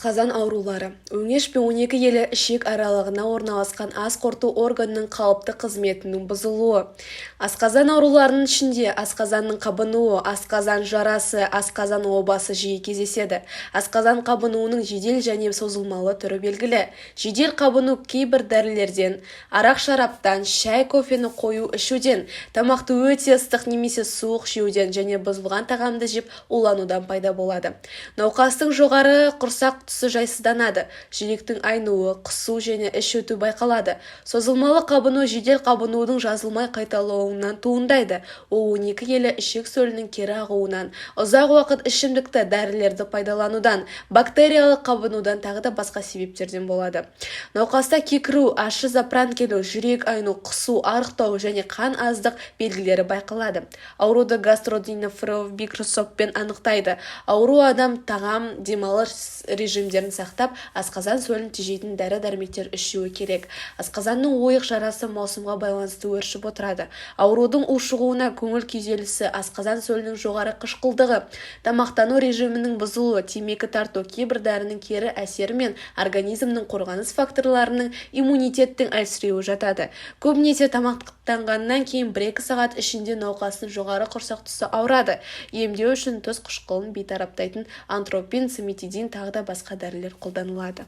Асқазан аурулары. Өңеш пен 12 елі ішек аралығына орналасқан ас қорыту органының қалыпты қызметінің бұзылуы. Асқазан ауруларының ішінде асқазанның қабынуы, асқазан жарасы, асқазан обасы жиі кездеседі. Асқазан қабынуының жедел және созылмалы түрі белгілі. Жедел қабыну кейбір дәрілерден, арақ шараптан, шай кофені қою ішуден, тамақты өте ыстық немесе суық жеуден және бұзылған тағамды жеп уланудан пайда болады. Науқастың жоғары құрсақ тұсы жайсызданады, жүректің айнуы, қысу және іш өту байқалады. Созылмалы қабыну жедел қабынудың жазылмай қайталауынан туындайды. Ол 12 елі ішек сөлінің кері ағуынан, ұзақ уақыт ішімдікті дәрілерді пайдаланудан, бактериялық қабынудан тағы да басқа себептерден болады. Науқаста кекіру, ащы запыран келу, жүрек айну, қысу, арықтау және қан аздық белгілері байқалады. Ауруды гастродинефробикросоппен анықтайды. Ауру адам тағам, демалыс режимдерін сақтап, асқазан сөлін тежейтін дәрі-дәрмектер ішуі керек. Асқазанның ойық жарасы маусымға байланысты өршіп отырады. Аурудың ушығуына көңіл күйзелісі, асқазан сөлінің жоғары қышқылдығы, тамақтану режимінің бұзылуы, темекі тарту, кейбір дәрінің кері әсері мен организмнің қорғаныс факторларының иммунитеттің әлсіреуі жатады. Көбінесе тамақтанғаннан кейін 1-2 сағат ішінде науқастың жоғары құрсақ тұсы ауырады. Емдеу үшін тұз қышқылын бейтараптайтын антропин, симетидин тағы да басқа дәрілер қолданылады.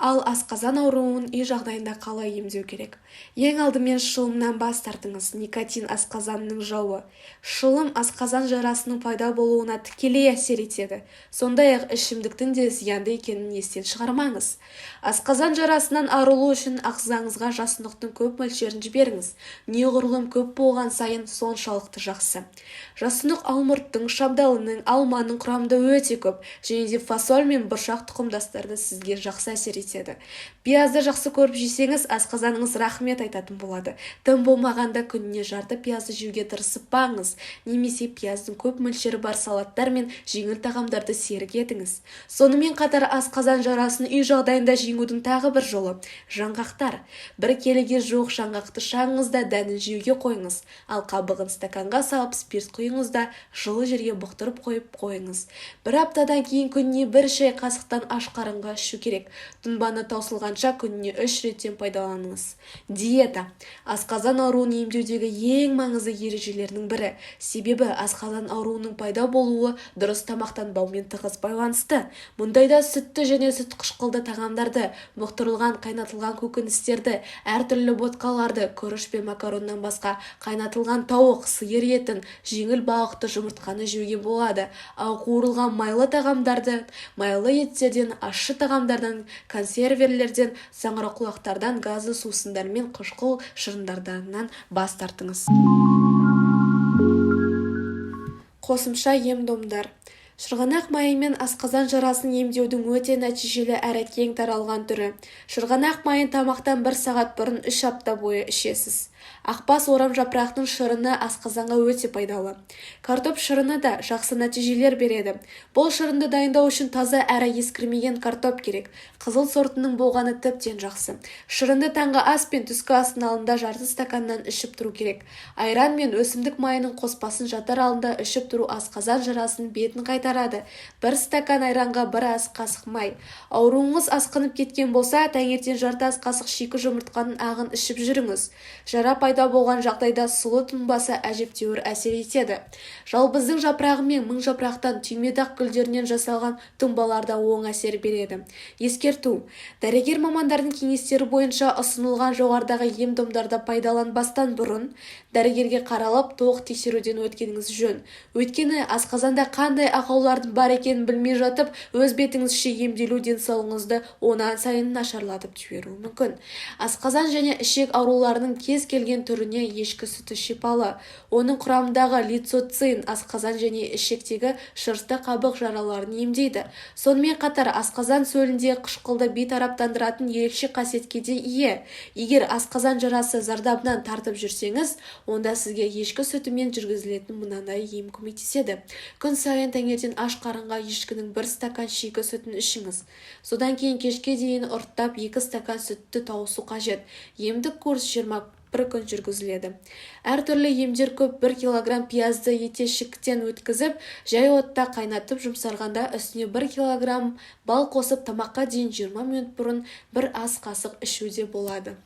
Ал асқазан ауруын үй жағдайында қалай емдеу керек? Ең алдымен шылымнан бас тартыңыз. Никотин асқазанның жауы. Шылым асқазан жарасының пайда болуына тікелей әсер етеді. Сондай-ақ ішімдіктің де зиянды екенін естен шығармаңыз. Асқазан жарасынан арылу үшін ағзаңызға жасұнықтың көп мөлшерін жіберіңіз. Неғұрлым көп болған сайын соншалықты жақсы. Жасұнық алмұрттың, шабдалының, алманың құрамында өте көп, және де фасоль мен бұршақ тұқымдастары сізге жақсы әсер етеді. Пиязды жақсы көріп жесеңіз, асқазаныңыз рахмет айтатын болады. Тым болмағанда күніне жарты пиязды жеуге тырысып баңыз, немесе пияздың көп мөлшері бар салаттар мен жеңіл тағамдарды серік етіңіз. Сонымен қатар асқазан жарасын үй жағдайында жеңудің тағы бір жолы – жаңғақтар. 1 келіге жуық жаңғақты шаңыңызда дәнін жеуге қойыңыз, ал қабығын стаканға салып спирт құйыңыз да жылы жерге бұқтырып қойып қойыңыз. 1 аптадан кейін күніне 1 шай қасықтан аш қарынға ішу керек. Тұнбаны таусылғанша күніне 3 реттен пайдаланыңыз. Диета – асқазан ауруын емдеудегі ең маңызды ережелерінің бірі. Себебі асқазан ауруының пайда болуы дұрыс тамақтанбаумен тығыз байланысты. Мұндайда сүтті және сүт қышқылды тағамдарды, бұқтырылған қайнатылған көкөністерді, әртүрлі ботқаларды, күріш пен макароннан басқа қайнатылған тауық, сиыр етін, жеңіл балықты, жұмыртқаны жеуге болады. Ал қуырылған майлы тағамдарды, майлы еттерден, ащы тағамдардан, консерверлерден, саңырауқұлақтардан, газды сусындар мен қышқыл шырындардан бас тартыңыз. Қосымша ем-домдар. Шырғанақ майымен асқазан жарасын емдеудің өте нәтижелі әрі кең таралған түрі. Шырғанақ майын тамақтан 1 сағат бұрын 3 апта бойы ішесіз. Ақбас орам жапырақтың шырыны асқазанға өте пайдалы. Картоп шырыны да жақсы нәтижелер береді. Бұл шырынды дайындау үшін таза әрі ескірмеген картоп керек. Қызыл сортының болғаны тіптен жақсы. Шырынды таңғы ас пен түскі астың алдында жарты стаканнан ішіп тұру керек. Айран мен өсімдік майының қоспасын жатар алдында ішіп тұру асқазан жарасының бетін қайтарады. 1 стакан айранға 1 ас қасық май. Ауруыңыз асқынып кеткен болса, таңертең жарты ас қасық шикі жұмыртқаның ағын ішіп жүріңіз. Жара пайда болған жағдайда сұлы тұнбасы әжептәуір әсер етеді. Жалбыздың жапырағы мен мың жапырақтан, түймедақ гүлдерінен жасалған тұнбаларда оң әсер береді. Ескерту: дәрігер мамандардың кеңестері бойынша ұсынылған жоғарыдағы ем-домдарды пайдаланбастан бұрын дәрігерге қаралып, толық тексеруден өткеніңіз жөн. Өйткені асқазанда қандай ақаулардың бар екенін білмей жатып, өз бетіңізше емделу денсаулығыңызды онан сайын нашарлатып жіберуі мүмкін. Асқазан және ішек ауруларының кез келген түріне ешкі сүті шипалы. Оның құрамындағы лейкоцин асқазан және ішектегі шырышты қабық жараларын емдейді. Сонымен қатар асқазан сөлінде қышқылды бейтараптандыратын ерекше қасиетке де ие. Егер асқазан жарасы зардабынан тартып жүрсеңіз, онда сізге ешкі сүтімен жүргізілетін мынандай ем көмектеседі. Күн сайын таңертең аш қарынға ешкінің 1 стакан шикі сүтін ішіңіз. Содан кейін кешке дейін ұрттап 2 стакан сүтті тауысу қажет. Емдік курс 20 1 күн жүргізіледі. Әртүрлі емдер көп. 1 кг пиязды етешіктен өткізіп, жай отта қайнатып жұмсарғанда үстіне 1 кг бал қосып тамаққа дейін 20 минут бұрын 1 ас қасық ішуде болады.